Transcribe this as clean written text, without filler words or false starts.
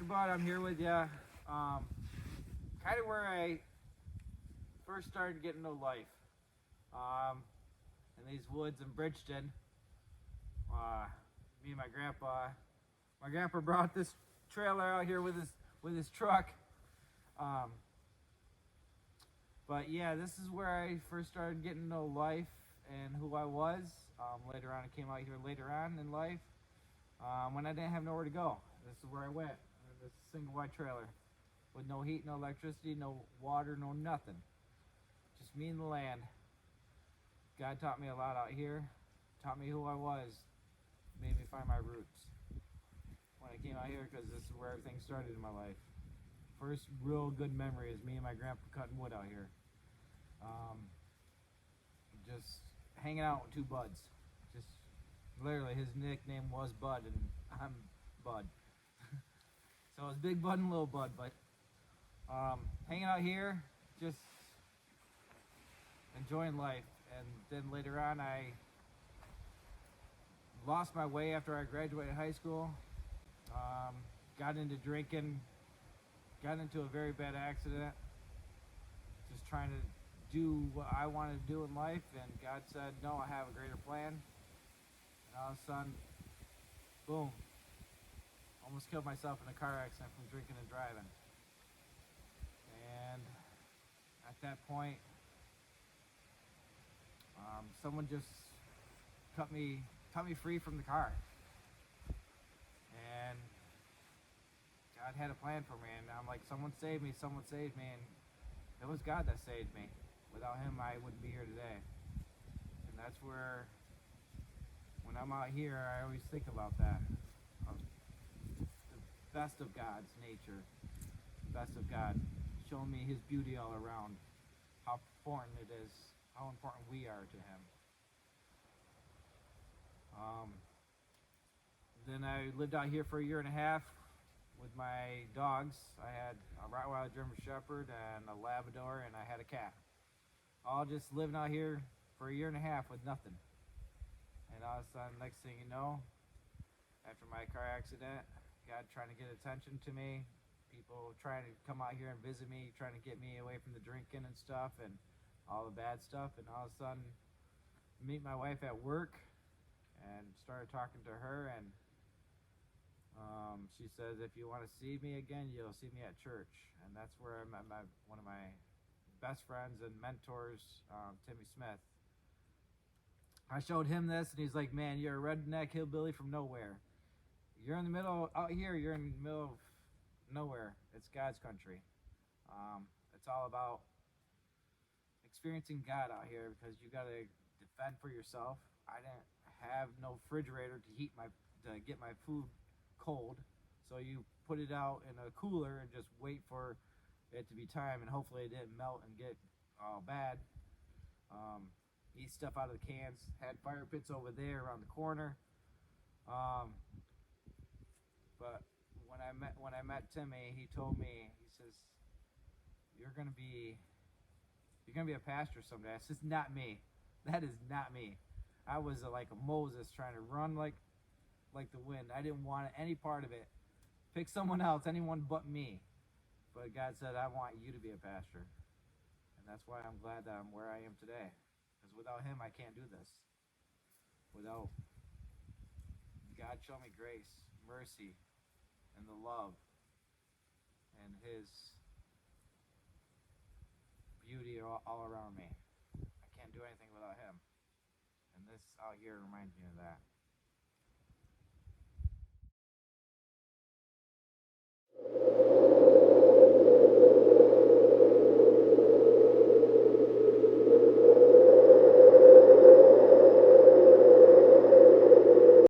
Pastor Bud. I'm here with you. Kind of where I first started getting to life. In these woods in Bridgeton. Me and my grandpa. My grandpa brought this trailer out here with his truck. But yeah, this is where I first started getting to know life and who I was. Later on, I came out here later on in life when I didn't have nowhere to go. This is where I went. This single wide trailer with no heat, no electricity, no water, no nothing. Just me and the land. God taught me a lot out here. Taught me who I was. Made me find my roots. When I came out here, because this is where everything started in my life. First real good memory is me and my grandpa cutting wood out here. Just hanging out with two buds. Just literally, his nickname was Bud, and I'm Bud. So it's Big Bud and Little Bud, but hanging out here, just enjoying life. And then later on, I lost my way after I graduated high school. Got into drinking, got into a very bad accident, just trying to do what I wanted to do in life, and God said, no, I have a greater plan. And all of a sudden, boom, almost killed myself in a car accident from drinking and driving. And at that point, someone just cut me free from the car. And God had a plan for me, and I'm like, someone saved me, and it was God that saved me. Without him, I wouldn't be here today. And that's where, when I'm out here, I always think about that. The best of God's nature, the best of God, showing me his beauty all around, how important it is, how important we are to him. Then I lived out here for a year and a half with my dogs. I had a Rottweiler German Shepherd and a Labrador, and I had a cat. All just living out here for a year and a half with nothing. And all of a sudden, next thing you know, after my car accident, God trying to get attention to me, people trying to come out here and visit me, trying to get me away from the drinking and stuff and all the bad stuff. And all of a sudden, meet my wife at work and started talking to her, and she says, if you want to see me again, you'll see me at church. And that's where I met one of my best friends and mentors, Timmy Smith. I showed him this, and he's like, man, you're a redneck hillbilly from nowhere. You're in the middle, out here, you're in the middle of nowhere. It's God's country. It's all about experiencing God out here, because you got to defend for yourself. I didn't have no refrigerator to get my food cold, so you put it out in a cooler and just wait for it to be time, and hopefully it didn't melt and get all bad. Eat stuff out of the cans. Had fire pits over there around the corner. But when I met Timmy, he told me, he says, you're gonna be a pastor someday. I says, not me. That is not me. I was like a Moses trying to run like the wind. I didn't want any part of it. Pick someone else, anyone but me. But God said, I want you to be a pastor. And that's why I'm glad that I'm where I am today. Because without him, I can't do this. Without God showing me grace, mercy, and the love, and his beauty all around me. I can't do anything without him. And this out here reminds me of that.